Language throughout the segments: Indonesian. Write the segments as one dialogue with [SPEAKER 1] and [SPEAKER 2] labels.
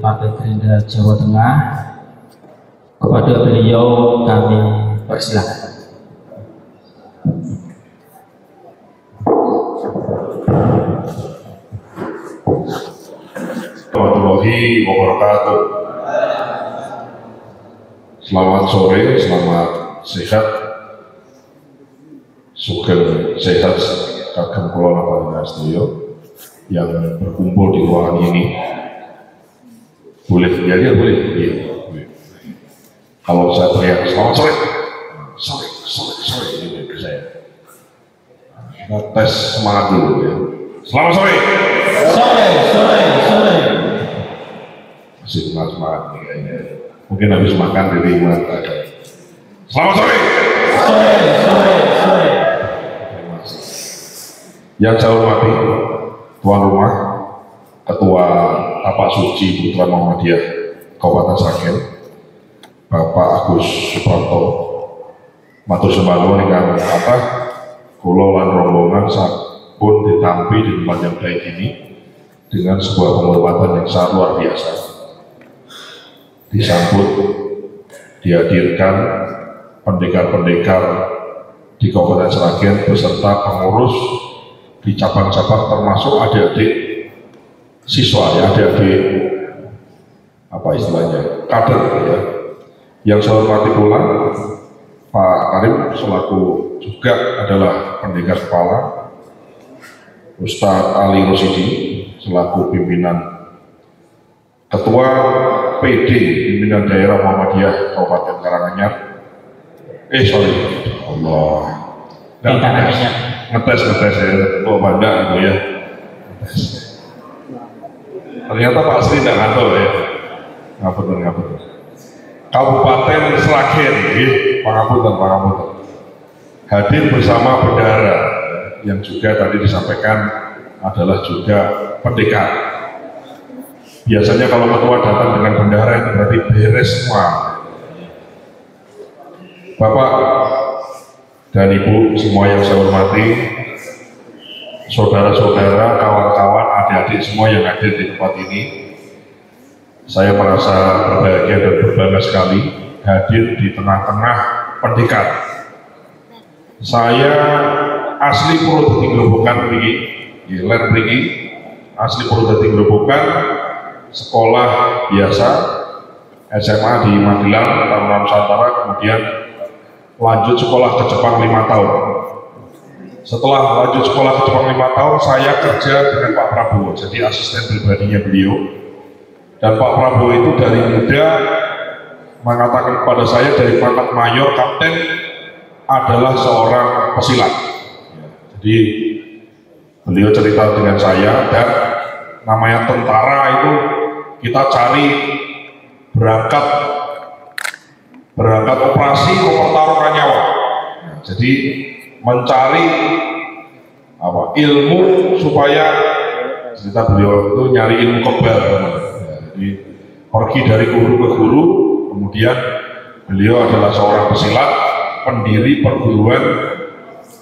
[SPEAKER 1] Partai Gerindra Jawa Tengah. Kepada beliau kami persilakan.
[SPEAKER 2] Warahmatullahi wabarakatuh. Selamat sore, selamat sehat, sugeng sehat kagem kula napa sedaya yang berkumpul di ruangan ini. Boleh ya, boleh. Kalau saya teriak selamat sore, ini ke saya. Kita tes semangat dulu ya. Selamat sore. Masih semangat nih kayaknya. Mungkin habis makan dari mana ada. Selamat sore. Terima kasih. Yang saya hormati tuan rumah, Ketua Tapak Suci Putra Muhammadiyah Kabupaten Sragen, Bapak Agus Suprapto, matur sembah ingkang kathah kula lan rombongan sampun ditampi di tempat yang baik ini dengan sebuah penghormatan yang sangat luar biasa. Disambut, dihadirkan pendekar-pendekar di Kabupaten Sragen beserta pengurus di cabang-cabang termasuk adik-adik siswa ya, adik-adik apa istilahnya, kader ya. Yang saya hormati pula Pak Karim selaku juga adalah pendekar kepala, Ustadz Ali Rosidi selaku pimpinan Ketua PD Pimpinan Daerah Muhammadiyah Kabupaten Karanganyar. Allah. Ngetes ya, oh banda itu ya. Ngetes. Ternyata Pak Sri tidak ngantor ya. Ngapunten. Kabupaten Sragen, pangapunten. Hadir bersama bendahara yang juga tadi disampaikan adalah juga pendekar. Biasanya kalau ketua datang dengan bendahara itu berarti beres semua. Bapak dan Ibu semua yang saya hormati, saudara-saudara, kawan-kawan, adik-adik semua yang hadir di tempat ini, saya merasa berbahagia dan berbangga sekali hadir di tengah-tengah pendekar. Saya asli Purwodadi Grobogan asli Purwodadi Grobogan, sekolah biasa SMA di Magelang, Taruna Nusantara, kemudian lanjut sekolah ke Jepang 5 tahun. Setelah lanjut sekolah ke Jepang 5 tahun, saya kerja dengan Pak Prabowo, jadi asisten pribadinya beliau. Dan Pak Prabowo itu dari muda mengatakan kepada saya dari pangkat mayor kapten adalah seorang pesilat. Jadi beliau cerita dengan saya, dan namanya tentara itu kita cari berangkat operasi mempertaruhkan nyawa. Jadi mencari ilmu supaya cerita beliau itu nyari ilmu kebal. Jadi pergi dari guru ke guru, kemudian beliau adalah seorang pesilat, pendiri perguruan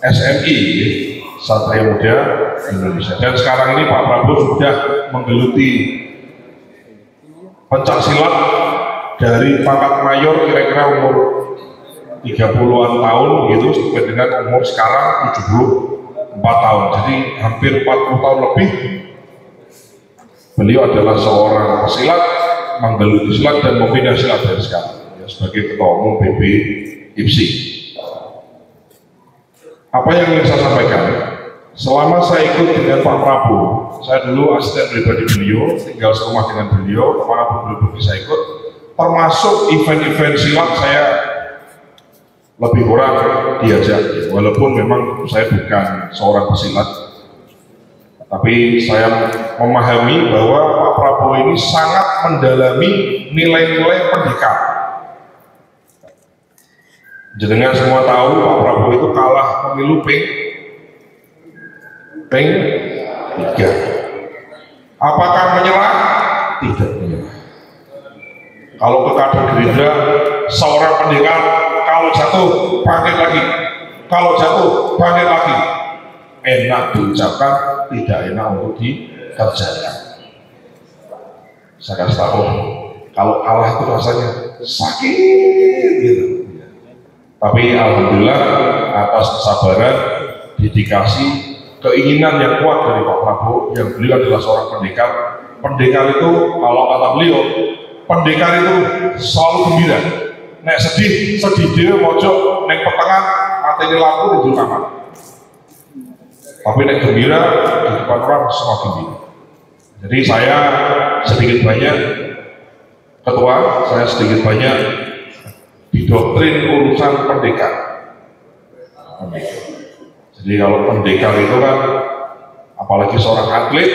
[SPEAKER 2] SMI Satria Muda Indonesia. Dan sekarang ini Pak Prabowo sudah menggeluti pencak silat dari pangkat mayor kira-kira umur 30-an tahun gitu sampai dengan umur sekarang 74 tahun. Jadi hampir 40 tahun lebih beliau adalah seorang pesilat, menggeluti silat dan membina silat dari sekarang ya, sebagai ketua umum PB IPSI. Apa yang ingin saya sampaikan? Selama saya ikut dengan Pak Prabowo, saya dulu asisten pribadi beliau, tinggal serumah dengan beliau, kemanapun beliau bisa ikut, termasuk event-event silat saya lebih kurang diajak, walaupun memang saya bukan seorang pesilat, tapi saya memahami bahwa Pak Prabowo ini sangat mendalami nilai-nilai pendekar. Jenengan semua tahu Pak Prabowo itu kalah pemilu Peng 3. Apakah menyerah? Tidak menyerah. Kalau ke kader Gerindra, seorang pendekar kalau jatuh bangkit lagi, kalau jatuh bangkit lagi. Enak diucapkan, tidak enak untuk dikerjakan. Saya kasih tahu, kalau kalah itu rasanya sakit gitu. Tapi alhamdulillah atas kesabaran, dedikasi, keinginan yang kuat dari Pak Prabowo, yang beliau adalah seorang pendekar. Pendekar itu, kalau kata beliau, pendekar itu selalu gembira. Nek sedih dia mojok, nek pertengahan mateni lampu di ujung kamar. Tapi nek gembira di depan orang semua gembira. Jadi saya sedikit banyak ketua, saya sedikit banyak didoktrin urusan pendekar. Jadi kalau pendekar itu kan, apalagi seorang atlet,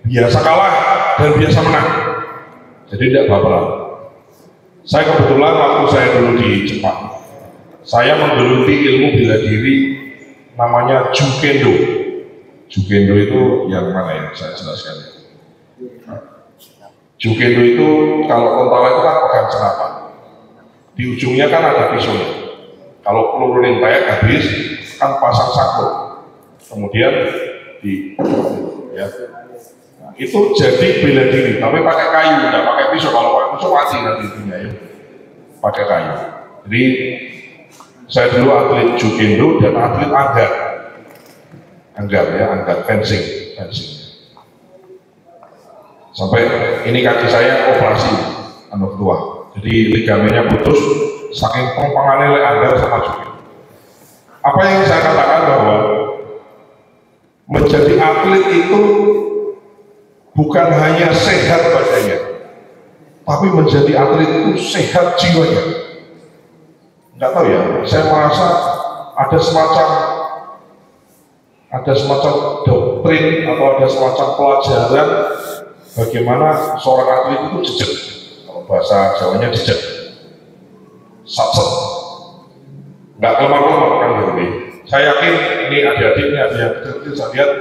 [SPEAKER 2] biasa kalah dan biasa menang. Jadi tidak baperan. Saya kebetulan waktu saya dulu di Jepang, saya menggeluti ilmu bela diri namanya Jukendo. Jukendo itu yang mana ya? Saya jelaskan. Jukendo itu kalau tentara itu kan pegang senapan. Di ujungnya kan ada pisaunya. Kalau peluru nempel habis kan pasang sako. Kemudian ya. Nah, itu jadi bela diri, tapi pakai kayu, tidak pakai pisau. Kalau pakai pisau mati nanti dunia ya. Pakai kayu. Jadi saya dulu atlet Jukendo dan atlet anggar fencing. Sampai ini kaki saya operasi tua. Jadi ligamennya putus, saking pengpangannya anggar sama Jukendo. Apa yang saya katakan bahwa menjadi atlet itu bukan hanya sehat badannya, tapi menjadi atlet itu sehat jiwanya. Nggak tahu ya, saya merasa ada semacam doktrin atau ada semacam pelajaran bagaimana seorang atlet itu jejak. Kalau bahasa Jawanya jejak, satset, nggak kelemar-kelemar kan gitu. Saya yakin ini adik-adik, ini ada yang kecil-kecil, saya lihat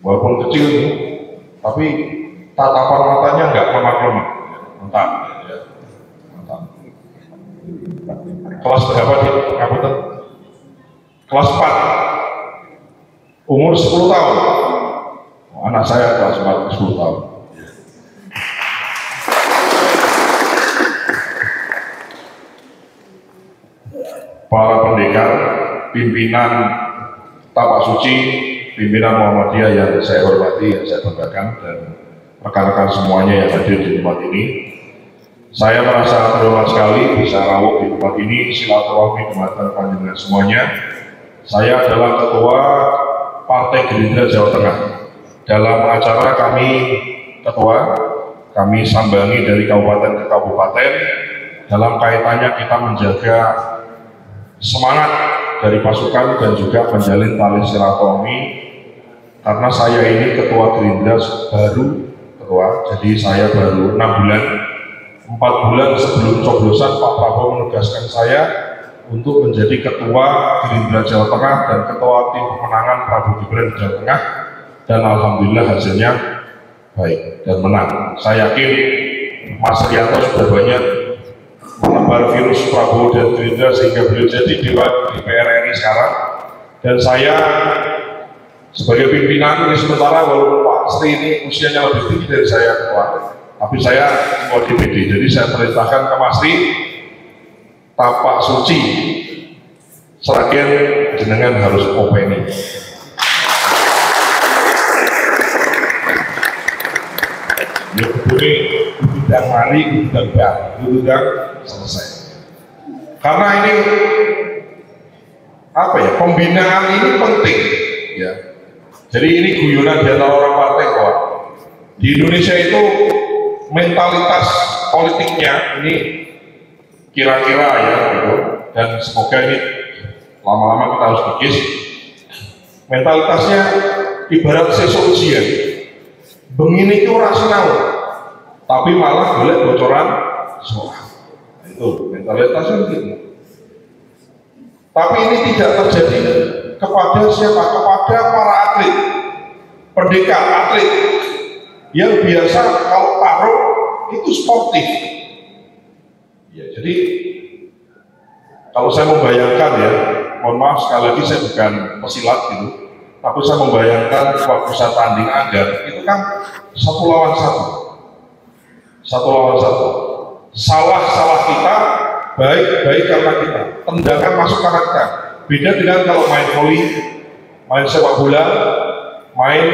[SPEAKER 2] walaupun kecil ini, tapi tatapan matanya nggak kelemar-kelemar, mantap. Kelas berapa di Kabupaten? Kelas 4, umur 10 tahun. Anak saya kelas 4, 10 tahun. Para pendekar, pimpinan Tapak Suci, pimpinan Muhammadiyah yang saya hormati, yang saya banggakan, dan rekan-rekan semuanya yang hadir di tempat ini. Saya merasa terhormat sekali bisa rawuh di tempat ini, silaturahmi dengan panjenengan semuanya. Saya adalah ketua Partai Gerindra Jawa Tengah. Dalam acara kami sambangi dari kabupaten ke kabupaten dalam kaitannya kita menjaga semangat dari pasukan dan juga menjalin tali silaturahmi. Karena saya ini ketua Gerindra jadi saya baru 6 bulan. 4 bulan sebelum coblosan Pak Prabowo menugaskan saya untuk menjadi ketua Gerindra Jawa Tengah dan ketua tim pemenangan Prabowo Gibran Jawa Tengah, dan alhamdulillah hasilnya baik dan menang. Saya yakin Mas Rianto sudah banyak menebar virus Prabowo dan Gerindra sehingga beliau jadi dewan DPR RI sekarang, dan saya sebagai pimpinan ini sementara, walaupun Pak Sri ini usianya lebih tinggi dari saya ketua, tapi saya mau DPD, jadi saya perintahkan ke Mas Ri, Tapak Suci seragen jenengan harus openi. Ya begini, bidang mari, bidang bidang selesai. Karena ini apa ya, pembinaan ini penting ya. Jadi ini guyonan di antara orang partai kok. Di Indonesia itu mentalitas politiknya ini kira-kira ya gitu, dan semoga ini lama-lama kita harus bikis. Mentalitasnya ibarat sesuk ujian, begini itu rasional, tapi malah boleh bocoran soal. Itu mentalitasnya gitu. Tapi ini tidak terjadi kepada siapa? Kepada para atlet, pendekar, atlet yang biasa kalau taruh itu sportif. Ya, jadi kalau saya membayangkan ya, mohon maaf sekali lagi saya bukan pesilat gitu, tapi saya membayangkan waktu saya tanding anggar itu kan 1 lawan 1. satu lawan satu. Salah kita, baik karena kita, tendangan masuk karena kita. Beda dengan kalau main voli, main sepak bola, main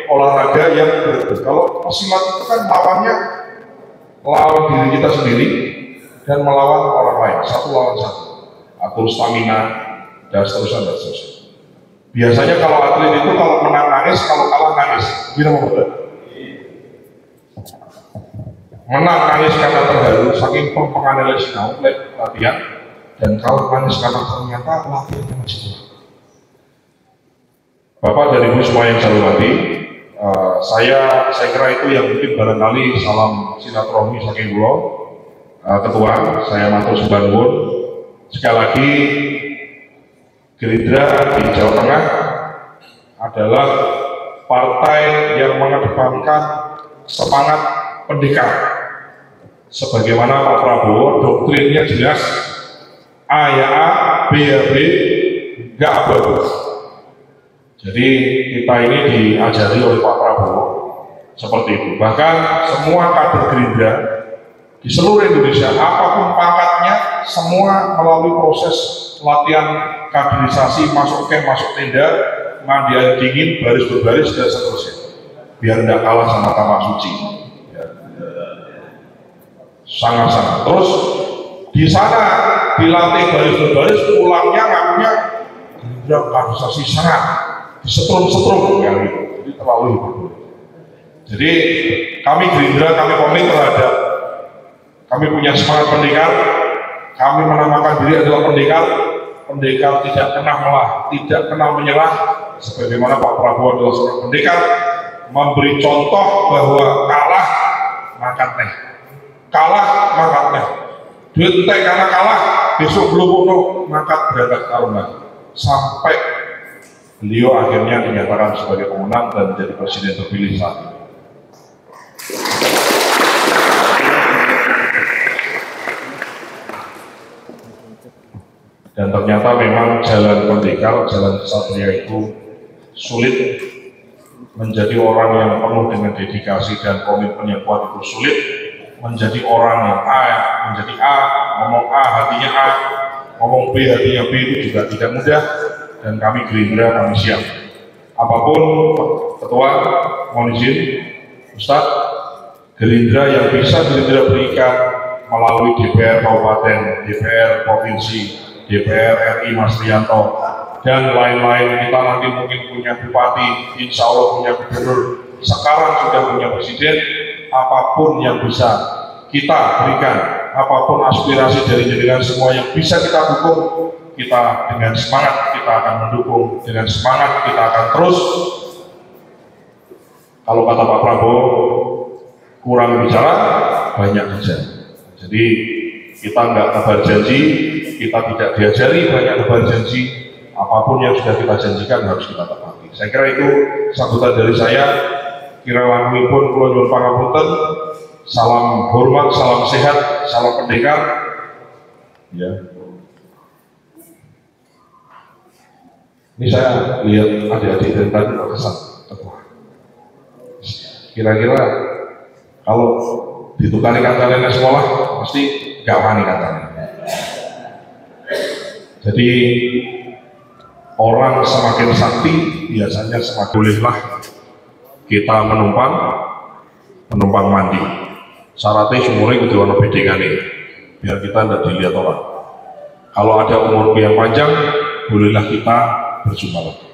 [SPEAKER 2] olahraga yang berat. Kalau pesilat itu kan lawan diri kita sendiri dan melawan orang lain, satu lawan satu. Atur stamina dan seterusnya. Biasanya kalau atlet itu kalau menang nangis, kalau kalah nangis. Gimana betul? Menang nangis karena terharu, saking penganalisis latihan, dan kalau nangis karena ternyata latihannya masih kurang. Bapak dan Ibu semua yang saya hormati, saya kira itu yang mungkin barangkali salam silaturahmi saking kula, Ketua, saya matur sembah nuwun. Sekali lagi, Gerindra di Jawa Tengah adalah partai yang mengedepankan semangat pendidikan. Sebagaimana Pak Prabowo, doktrinnya jelas, A ya A, B ya B, nggak abu-abu. Jadi kita ini diajari oleh Pak Prabowo seperti itu. Bahkan semua kader Gerindra di seluruh Indonesia, apapun pangkatnya, semua melalui proses latihan kaderisasi, masuk camp, masuk tenda, mandi air dingin, baris berbaris dan seterusnya, biar tidak kalah sama kamar suci. Ya. Sangat-sangat. Terus di sana dilatih baris berbaris, pulangnya ngakunya Gerindra kaderisasi sangat disetrum-setrum, ya, jadi terlalu hebat. Jadi kami Gerindra, kami komit terhadap, kami punya semangat pendekar, kami menamakan diri adalah pendekar tidak pernah melah, tidak pernah menyerah, sebagaimana Pak Prabowo adalah seorang pendekar, memberi contoh bahwa kalah makan teh, duit teh karena kalah, besok belum mau makan berangkat tarung lagi, sampai beliau akhirnya dinyatakan sebagai pemenang dan menjadi presiden terpilih saat ini. Dan ternyata memang jalan pendekar, jalan kesatria itu sulit. Menjadi orang yang penuh dengan dedikasi dan komitmen yang kuat itu sulit. Menjadi orang yang menjadi A, ngomong A hatinya A, ngomong B hatinya B itu juga tidak mudah. Dan kami Gerindra, kami siap. Apapun Ketua, mohon izin, Ustadz, Gerindra yang bisa Gerindra berikan melalui DPR Kabupaten, DPR Provinsi, DPR RI Mas Rianto, dan lain-lain. Kita nanti mungkin punya bupati, insya Allah punya gubernur, sekarang sudah punya presiden. Apapun yang bisa kita berikan, apapun aspirasi dari jenengan semua yang bisa kita dukung, kita dengan semangat kita akan mendukung, dengan semangat kita akan terus. Kalau kata Pak Prabowo, kurang bicara, banyak kerja. Jadi kita nggak tebar janji, kita tidak diajari banyak tebar janji. Apapun yang sudah kita janjikan harus kita tepati. Saya kira itu sambutan dari saya. Kira langkungipun kula nyuwun pangapunten. Salam hormat, salam sehat, salam pendekar. Ya. Ini saya lihat adik-adik dari tadi terkesan. Kira-kira kalau ditukari kata-kata sekolah pasti gak wani katanya. Jadi orang semakin sakti biasanya semakin bolehlah kita menumpang mandi. Syaratnya umurnya kudu ana bedengane biar kita tidak dilihat orang. Kalau ada umur yang panjang, bolehlah kita berjumpa lagi.